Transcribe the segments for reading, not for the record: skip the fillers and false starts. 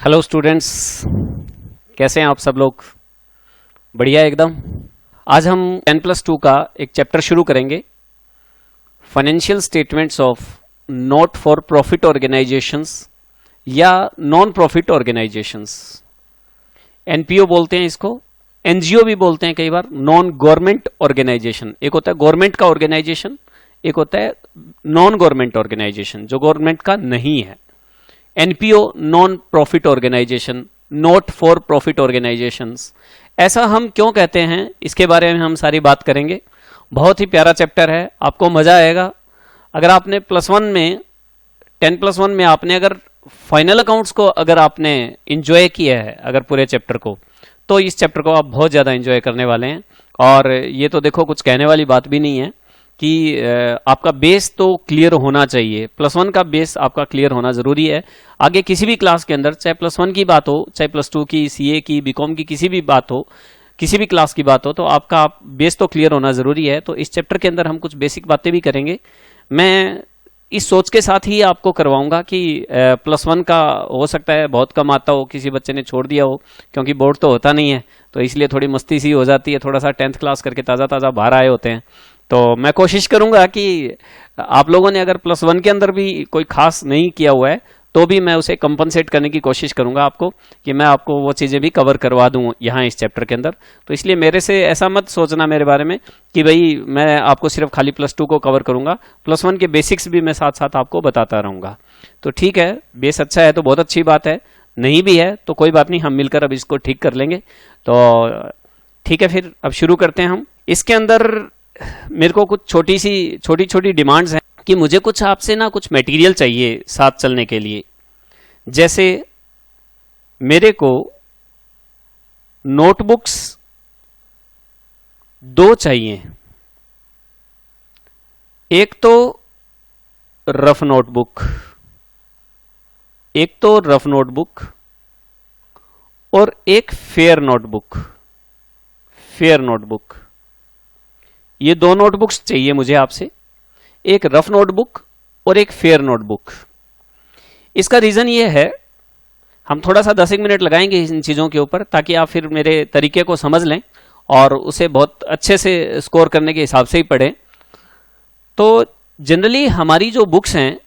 Hello students, कैसे हैं आप सब लोग? बढ़िया एकदम। आज हम 10+2 का एक चैप्टर शुरू करेंगे, financial statements of not for profit organisations या नॉन प्रॉफिट ऑर्गेनाइजेशंस। एनपीओ बोलते हैं इसको, एनजीओ भी बोलते हैं कई बार। नॉन गवर्नमेंट ऑर्गेनाइजेशन, एक होता है गवर्नमेंट का ऑर्गेनाइजेशन, एक होता है नॉन गवर्नमेंट ऑर्गेनाइजेशन जो गवर्नमेंट का नहीं है। NPO non profit organisation, not for profit organisations. ऐसा हम क्यों कहते हैं, इसके बारे में हम सारी बात करेंगे। बहुत ही प्यारा चैप्टर है, आपको मजा आएगा। अगर आपने +1 में 10+1 में आपने अगर फाइनल अकाउंट्स को अगर आपने इंजॉय किया है अगर पूरे चैप्टर को, तो इस चैप्टर को आप बहुत ज्यादा इंजॉय करने वाले हैं। और ये तो देखो कुछ कहने वाली बात भी नहीं है कि आपका बेस तो क्लियर होना चाहिए। +1 का बेस आपका क्लियर होना जरूरी है। आगे किसी भी क्लास के अंदर, चाहे +1 की बात हो, चाहे +2 की, सीए की, बीकॉम की, किसी भी बात हो, किसी भी क्लास की बात हो, तो आपका बेस तो क्लियर होना जरूरी है। तो इस चैप्टर के अंदर हम कुछ बेसिक बातें भी करेंगे। मैं इस सोच के साथ ही आपको करवाऊंगा कि +1 का हो सकता है बहुत कम आता हो, किसी बच्चे ने छोड़ दिया हो, क्योंकि बोर्ड तो होता नहीं है, तो इसलिए थोड़ी मस्ती सी हो जाती है। थोड़ा सा 10th क्लास करके ताज़ा ताज़ा बाहर आए होते हैं। तो मैं कोशिश करूंगा कि आप लोगों ने अगर +1 के अंदर भी कोई खास नहीं किया हुआ है तो भी मैं उसे कंपनसेट करने की कोशिश करूंगा आपको, कि मैं आपको वो चीजें भी कवर करवा दूं यहाँ इस चैप्टर के अंदर। तो इसलिए मेरे से ऐसा मत सोचना मेरे बारे में कि भाई मैं आपको सिर्फ खाली +2 को कवर करूंगा, +1 के बेसिक्स भी मैं साथ साथ आपको बताता रहूंगा। तो ठीक है, बेस अच्छा है तो बहुत अच्छी बात है, नहीं भी है तो कोई बात नहीं, हम मिलकर अब इसको ठीक कर लेंगे। तो ठीक है, फिर अब शुरू करते हैं हम। इसके अंदर मेरे को कुछ छोटी छोटी डिमांड्स हैं कि मुझे कुछ आपसे ना कुछ मटेरियल चाहिए साथ चलने के लिए। जैसे मेरे को नोटबुक्स 2 चाहिए, एक तो रफ नोटबुक, और एक फेयर नोटबुक। ये 2 नोटबुक्स चाहिए मुझे आपसे, एक रफ नोटबुक और एक फेयर नोटबुक। इसका रीजन ये है, हम थोड़ा सा 10 मिनट लगाएंगे इन चीजों के ऊपर, ताकि आप फिर मेरे तरीके को समझ लें और उसे बहुत अच्छे से स्कोर करने के हिसाब से ही पढ़ें। तो जनरली हमारी जो बुक्स हैं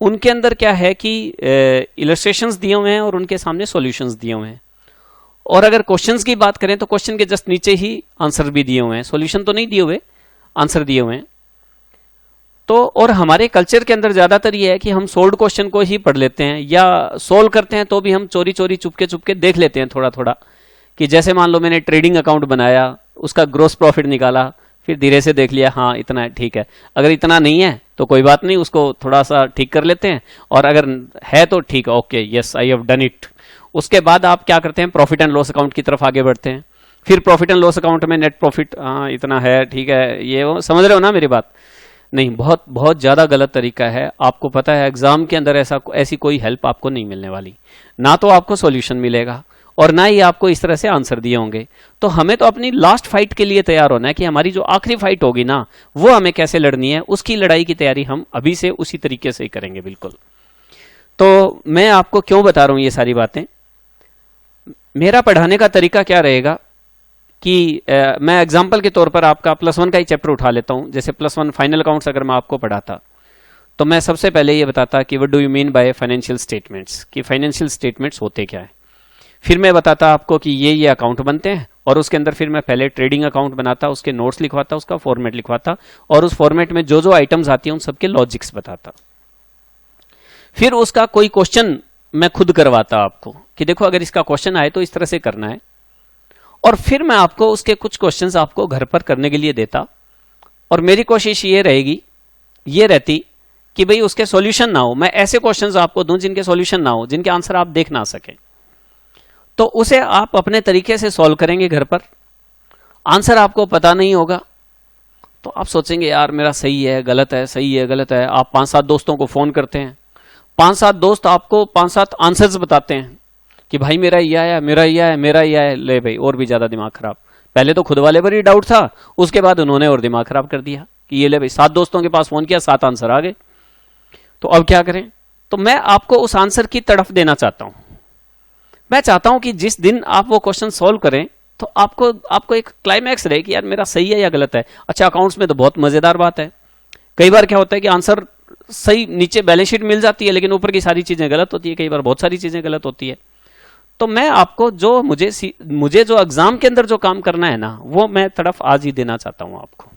उनके अंदर क्या है कि इलस्ट्रेशंस दिए हुए हैं और उनके सामने सॉल्यूशंस दिए हुए हैं। और अगर क्वेश्चंस की बात करें तो क्वेश्चन के जस्ट नीचे ही आंसर भी दिए हुए हैं, सॉल्यूशन तो नहीं दिए हुए, आंसर दिए हुए हैं। तो और हमारे कल्चर के अंदर ज्यादातर ये है कि हम सोल्ड क्वेश्चन को ही पढ़ लेते हैं, या सोल्व करते हैं तो भी हम चोरी चोरी चुपके देख लेते हैं थोड़ा थोड़ा, कि जैसे मान लो मैंने ट्रेडिंग अकाउंट बनाया, उसका ग्रोस प्रॉफिट निकाला, फिर धीरे से देख लिया, हाँ इतना है, ठीक है। अगर इतना नहीं है तो कोई बात नहीं, उसको थोड़ा सा ठीक कर लेते हैं, और अगर है तो ठीक है, okay yes I have done it. उसके बाद आप क्या करते हैं, प्रॉफिट एंड लॉस अकाउंट की तरफ आगे बढ़ते हैं। फिर प्रॉफिट एंड लॉस अकाउंट में नेट प्रॉफिट, हाँ इतना है, ठीक है, ये वो, समझ रहे हो ना मेरी बात? नहीं, बहुत बहुत ज्यादा गलत तरीका है। आपको पता है एग्जाम के अंदर ऐसी कोई हेल्प आपको नहीं मिलने वाली, ना तो आपको सॉल्यूशन मिलेगा और ना ही आपको इस तरह से आंसर दिए होंगे। तो हमें तो अपनी लास्ट फाइट के लिए तैयार होना है, कि हमारी जो आखिरी फाइट होगी ना, वो हमें कैसे लड़नी है, उसकी लड़ाई की तैयारी हम अभी से उसी तरीके से ही करेंगे बिल्कुल। तो मैं आपको क्यों बता रहा हूं ये सारी बातें, मेरा पढ़ाने का तरीका क्या रहेगा कि मैं एग्जाम्पल के तौर पर आपका +1 का ही चैप्टर उठा लेता हूं। जैसे +1 फाइनल अकाउंट्स अगर मैं आपको पढ़ाता, तो मैं सबसे पहले ये बताता कि what do you mean by financial statements, कि फाइनेंशियल स्टेटमेंट्स होते क्या है। फिर मैं बताता आपको कि ये अकाउंट बनते हैं, और उसके अंदर फिर मैं पहले ट्रेडिंग अकाउंट बनाता, उसके नोट्स लिखवाता, उसका फॉर्मेट लिखवाता, और उस फॉर्मेट में जो जो आइटम्स आती हैं उन सबके लॉजिक्स बताता। फिर उसका कोई क्वेश्चन मैं खुद करवाता आपको, कि देखो अगर इसका क्वेश्चन आए तो इस तरह से करना है। और फिर मैं आपको उसके कुछ क्वेश्चंस आपको घर पर करने के लिए देता, और मेरी कोशिश ये रहती कि भाई उसके सॉल्यूशन ना हो, मैं ऐसे क्वेश्चंस आपको दूं जिनके सॉल्यूशन ना हो, जिनके आंसर आप देख ना सकें। तो उसे आप अपने तरीके से सॉल्व करेंगे घर पर। आंसर आपको पता नहीं होगा तो आप सोचेंगे यार मेरा सही है गलत है, सही है गलत है। आप 5-7 दोस्तों को फोन करते हैं, 5-7 दोस्त आपको 5-7 आंसर्स बताते हैं कि भाई मेरा ये आया, मेरा ये आया, मेरा ये आया। ले भाई, और भी ज्यादा दिमाग खराब। पहले तो खुद वाले पर ही डाउट था, उसके बाद उन्होंने और दिमाग खराब कर दिया कि ये ले भाई 7 दोस्तों के पास फोन किया, 7 आंसर आ गए, तो अब क्या करें। तो मैं आपको उस आंसर की तरफ देना चाहता हूं मैं चाहता हूं कि जिस दिन आप वो क्वेश्चन सॉल्व करें तो आपको एक क्लाइमैक्स रहे कि यार मेरा सही है या गलत है। अच्छा, अकाउंट्स में तो बहुत मजेदार बात है, कई बार क्या होता है कि आंसर सही नीचे बैलेंस शीट मिल जाती है लेकिन ऊपर की सारी चीजें गलत होती है, कई बार बहुत सारी चीजें गलत होती है। तो मैं आपको जो मुझे जो एग्जाम के अंदर जो काम करना है ना, वो मैं तरफ आज ही देना चाहता हूं आपको।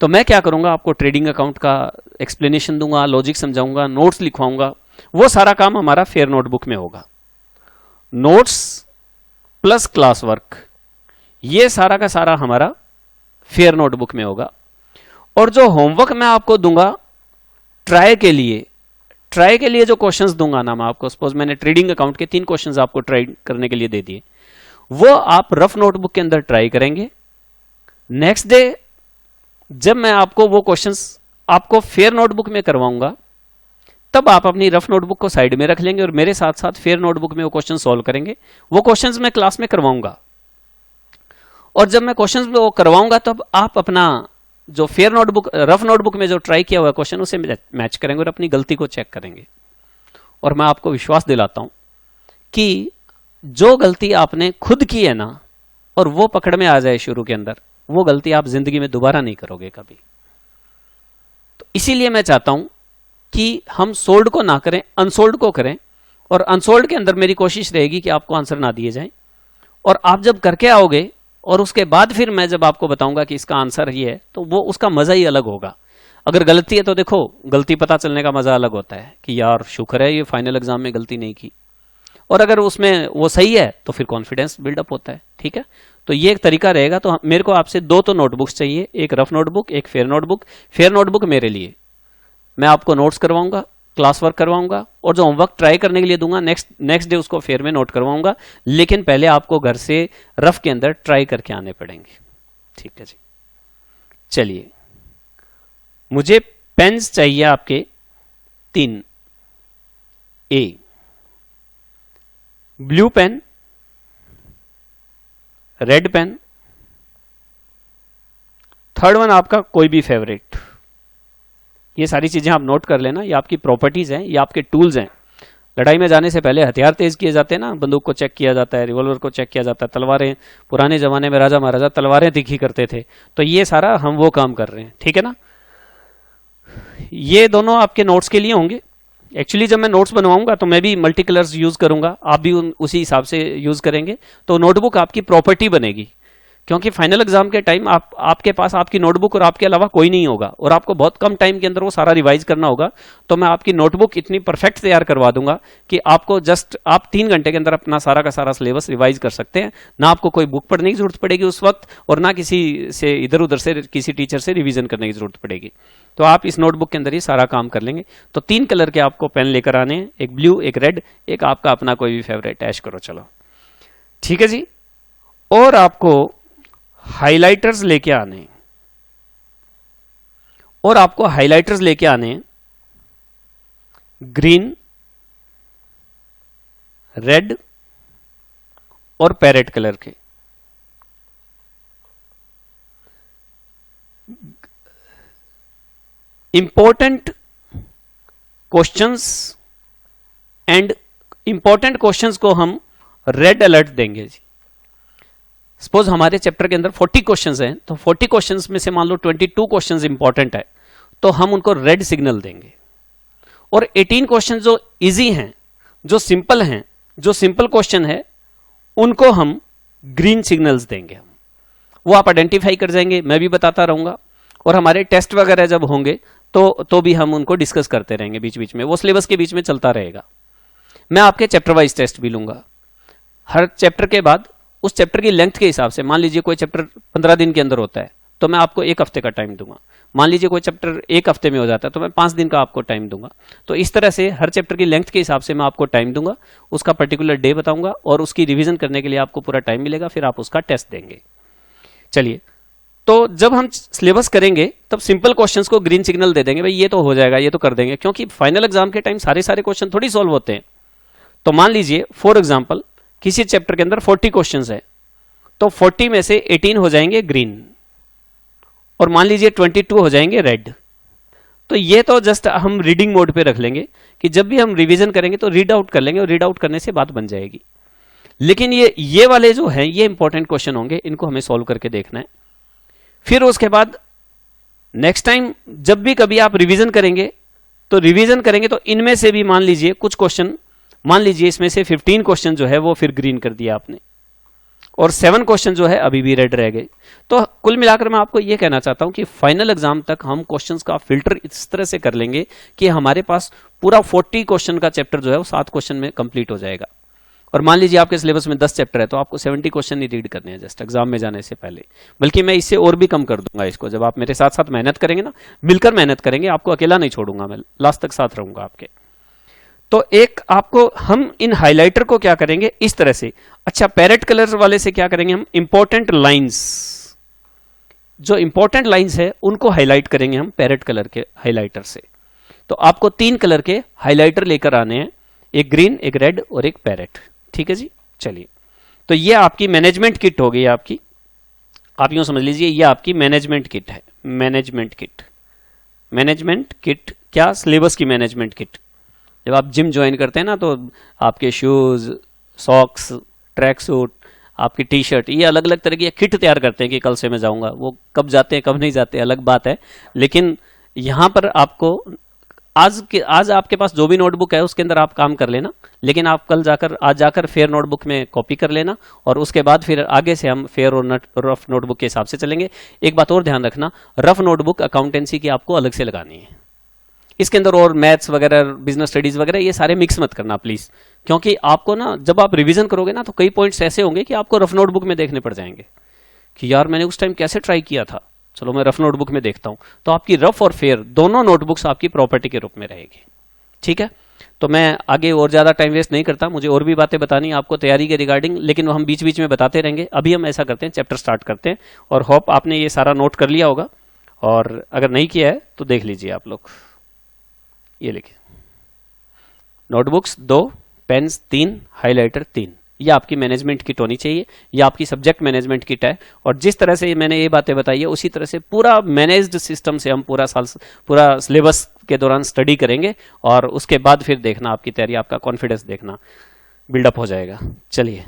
तो मैं क्या करूंगा, आपको ट्रेडिंग अकाउंट का एक्सप्लेनेशन दूंगा, लॉजिक समझाऊंगा, नोट्स लिखवाऊंगा। वो सारा काम हमारा फेयर नोटबुक में होगा। नोट्स प्लस क्लास वर्क, ये सारा का सारा हमारा फेयर नोटबुक में होगा। और जो होमवर्क मैं आपको दूंगा ट्राई के लिए जो क्वेश्चंस दूंगा ना मैं आपको, सपोज मैंने ट्रेडिंग अकाउंट के 3 क्वेश्चंस आपको ट्राई करने के लिए दे दिए, वो आप रफ नोटबुक के अंदर ट्राई करेंगे। नेक्स्ट डे जब मैं आपको वो क्वेश्चंस आपको फेयर नोटबुक में करवाऊंगा, तब आप अपनी रफ नोटबुक को साइड में रख लेंगे और मेरे साथ साथ फेयर नोटबुक में वो क्वेश्चन सॉल्व करेंगे। वो क्वेश्चंस मैं क्लास में करवाऊंगा और जब मैं क्वेश्चंस वो करवाऊंगा तब आप अपना जो फेयर नोटबुक रफ नोटबुक में जो ट्राई किया हुआ क्वेश्चन उसे मैच करेंगे और अपनी गलती को चेक करेंगे। और मैं आपको विश्वास दिलाता हूं कि जो गलती आपने खुद की है ना, और वो पकड़ में आ जाए शुरू के अंदर, वो गलती आप जिंदगी में दोबारा नहीं करोगे कभी। तो इसीलिए मैं चाहता हूं कि हम सोल्ड को ना करें, अनसोल्ड को करें। और अनसोल्ड के अंदर मेरी कोशिश रहेगी कि आपको आंसर ना दिए जाएं। और आप जब करके आओगे और उसके बाद फिर मैं जब आपको बताऊंगा कि इसका आंसर ये है, तो वो उसका मजा ही अलग होगा। अगर गलती है तो देखो, गलती पता चलने का मजा अलग होता है कि यार शुक्र है ये फाइनल एग्जाम में गलती नहीं की। और अगर उसमें वो सही है तो फिर कॉन्फिडेंस बिल्डअप होता है। ठीक है, तो ये एक तरीका रहेगा। तो मेरे को आपसे 2 तो नोटबुक्स चाहिए, एक रफ नोटबुक, एक फेयर नोटबुक। फेयर नोटबुक मेरे लिए, मैं आपको नोट्स करवाऊंगा, क्लास वर्क करवाऊंगा और जो होमवर्क ट्राई करने के लिए दूंगा नेक्स्ट डे उसको फेयर में नोट करवाऊंगा। लेकिन पहले आपको घर से रफ के अंदर ट्राई करके आने पड़ेंगे। ठीक है जी, चलिए मुझे पेन्स चाहिए आपके 3। A blue pen, red pen, third one आपका कोई भी फेवरेट। ये सारी चीजें आप नोट कर लेना, ये आपकी प्रॉपर्टीज हैं, ये आपके टूल्स हैं। लड़ाई में जाने से पहले हथियार तेज किए जाते हैं ना, बंदूक को चेक किया जाता है, रिवॉल्वर को चेक किया जाता है, तलवारें, पुराने जमाने में राजा महाराजा तलवारें तीखी करते थे। तो ये सारा हम वो काम कर रहे हैं। ठीक है ना, ये दोनों आपके नोट्स के लिए होंगे। एक्चुअली जब मैं नोट्स बनवाऊंगा तो मैं भी मल्टी कलर्स यूज करूंगा, आप भी उसी हिसाब से यूज करेंगे। तो नोटबुक आपकी प्रॉपर्टी बनेगी, क्योंकि फाइनल एग्जाम के टाइम आपके पास आपकी नोटबुक और आपके अलावा कोई नहीं होगा और आपको बहुत कम टाइम के अंदर वो सारा रिवाइज करना होगा। तो मैं आपकी नोटबुक इतनी परफेक्ट तैयार करवा दूंगा कि आपको जस्ट आप 3 घंटे के अंदर अपना सारा का सारा सिलेबस रिवाइज कर सकते हैं। ना आपको कोई बुक पढ़ने की जरूरत पड़ेगी उस वक्त, और ना किसी से इधर उधर से किसी टीचर से रिविजन करने की जरूरत पड़ेगी। तो आप इस नोटबुक के अंदर ही सारा काम कर लेंगे। तो 3 कलर के आपको पेन लेकर आने हैं, एक ब्लू, एक रेड, एक आपका अपना कोई भी फेवरेट ऐश करो। चलो ठीक है जी। और आपको हाइलाइटर्स लेके आने, और आपको हाइलाइटर्स लेके आने ग्रीन, रेड और पैरेट कलर के। Important questions and important questions को हम रेड अलर्ट देंगे जी। सपोज हमारे चैप्टर के अंदर 40 क्वेश्चंस हैं, तो 40 क्वेश्चंस में से मान लो 22 क्वेश्चंस इंपॉर्टेंट है, तो हम उनको रेड सिग्नल देंगे। और 18 क्वेश्चन जो इजी हैं, जो सिंपल हैं, जो सिंपल क्वेश्चन है, उनको हम ग्रीन सिग्नल्स देंगे। वो आप आइडेंटिफाई कर जाएंगे, मैं भी बताता रहूंगा। और हमारे टेस्ट वगैरह जब होंगे तो भी हम उनको डिस्कस करते रहेंगे बीच बीच में, वो सिलेबस के बीच में चलता रहेगा। मैं आपके चैप्टर वाइज टेस्ट भी लूंगा। हर चैप्टर के बाद उस चैप्टर की लेंथ के हिसाब से, मान लीजिए कोई चैप्टर 15 दिन के अंदर होता है तो मैं आपको 1 हफ्ते का टाइम दूंगा। मान लीजिए कोई चैप्टर 1 हफ्ते में हो जाता है तो मैं 5 दिन का आपको टाइम दूंगा। तो इस तरह से हर चैप्टर की लेंथ के हिसाब से मैं आपको टाइम दूंगा, उसका पर्टिकुलर डे बताऊंगा और उसकी रिवीजन करने के लिए आपको पूरा टाइम मिलेगा, फिर आप उसका टेस्ट देंगे। चलिए, तो जब हम सिलेबस करेंगे तब सिंपल क्वेश्चंस को ग्रीन सिग्नल दे देंगे, भाई ये तो हो जाएगा, ये तो कर देंगे, क्योंकि फाइनल एग्जाम के टाइम सारे क्वेश्चन थोड़ी सॉल्व होते हैं। तो मान लीजिए फॉर एग्जांपल किसी चैप्टर के अंदर 40 क्वेश्चंस है, तो 40 में से 18 हो जाएंगे ग्रीन और मान लीजिए 22 हो जाएंगे रेड। तो ये तो जस्ट हम रीडिंग मोड पे रख लेंगे कि जब भी हम रिवीजन करेंगे तो रीड आउट कर लेंगे और रीड आउट करने से बात बन जाएगी। लेकिन ये वाले जो हैं ये इंपॉर्टेंट क्वेश्चन होंगे, इनको हमें सॉल्व करके देखना है। फिर उसके बाद नेक्स्ट टाइम जब भी कभी आप रिवीजन करेंगे तो इनमें से भी मान लीजिए कुछ क्वेश्चन, मान लीजिए इसमें से 15 क्वेश्चन जो है वो फिर ग्रीन कर दिया आपने और 7 क्वेश्चन जो है अभी भी रेड रह गए। तो कुल मिलाकर मैं आपको यह कहना चाहता हूं कि फाइनल एग्जाम तक हम क्वेश्चंस का फिल्टर इस तरह से कर लेंगे कि हमारे पास पूरा 40 क्वेश्चन का चैप्टर जो है वो 7 क्वेश्चन में कंप्लीट हो जाएगा। और मान लीजिए आपके सिलेबस में 10 चैप्टर है तो आपको 70 क्वेश्चन ही रीड करने हैं जस्ट एग्जाम में जाने से पहले, बल्कि मैं इससे और भी कम कर दूंगा इसको। जब आप मेरे साथ साथ मेहनत करेंगे ना, मिलकर मेहनत करेंगे, आपको अकेला नहीं छोड़ूंगा, मैं लास्ट तक साथ रहूंगा आपके। तो एक आपको हम इन हाइलाइटर को क्या करेंगे इस तरह से, अच्छा पैरेट कलर वाले से क्या करेंगे हम, इंपॉर्टेंट लाइंस, जो इंपॉर्टेंट लाइंस है उनको हाईलाइट करेंगे हम पैरेट कलर के हाइलाइटर से। तो आपको 3 कलर के हाइलाइटर लेकर आने हैं, एक ग्रीन, एक रेड और एक पैरेट। ठीक है जी, चलिए। तो ये आपकी मैनेजमेंट किट हो गई आपकी, आप यूं समझ लीजिए ये आपकी मैनेजमेंट किट है। मैनेजमेंट किट क्या, सिलेबस की मैनेजमेंट किट। जब आप जिम ज्वाइन करते हैं ना तो आपके शूज, सॉक्स, ट्रैक सूट, आपकी टी शर्ट, ये अलग अलग तरह की किट तैयार करते हैं कि कल से मैं जाऊंगा। वो कब जाते हैं कब नहीं जाते अलग बात है, लेकिन यहां पर आपको आज आपके पास जो भी नोटबुक है उसके अंदर आप काम कर लेना, लेकिन आप आज जाकर फेयर नोटबुक में कॉपी कर लेना और उसके बाद फिर आगे से हम फेयर और रफ नोटबुक के हिसाब से चलेंगे। एक बात और ध्यान रखना, रफ नोटबुक अकाउंटेंसी की आपको अलग से लगानी है, इसके अंदर और मैथ्स वगैरह, बिजनेस स्टडीज वगैरह ये सारे मिक्स मत करना प्लीज, क्योंकि आपको ना जब आप रिवीजन करोगे ना तो कई पॉइंट्स ऐसे होंगे कि आपको रफ नोटबुक में देखने पड़ जाएंगे कि यार मैंने उस टाइम कैसे ट्राई किया था, चलो मैं रफ नोटबुक में देखता हूं। तो आपकी रफ और फेयर दोनों नोटबुक्स आपकी प्रॉपर्टी के रूप में रहेगी। ठीक है, तो मैं आगे और ज्यादा टाइम वेस्ट नहीं करता, मुझे और भी बातें बतानी आपको तैयारी के रिगार्डिंग, लेकिन वो हम बीच बीच में बताते रहेंगे। अभी हम ऐसा करते हैं, चैप्टर स्टार्ट करते हैं, और होप आपने ये सारा नोट कर लिया होगा, और अगर नहीं किया है तो देख लीजिए आप लोग। ये लिखिए, नोटबुक्स 2, पेन्स 3, हाइलाइटर 3, ये आपकी मैनेजमेंट किट होनी चाहिए। ये आपकी सब्जेक्ट मैनेजमेंट किट है, और जिस तरह से मैंने ये बातें बताई है उसी तरह से पूरा मैनेज्ड सिस्टम से हम पूरा सिलेबस के दौरान स्टडी करेंगे, और उसके बाद फिर देखना आपकी तैयारी, आपका कॉन्फिडेंस देखना बिल्डअप हो जाएगा। चलिए।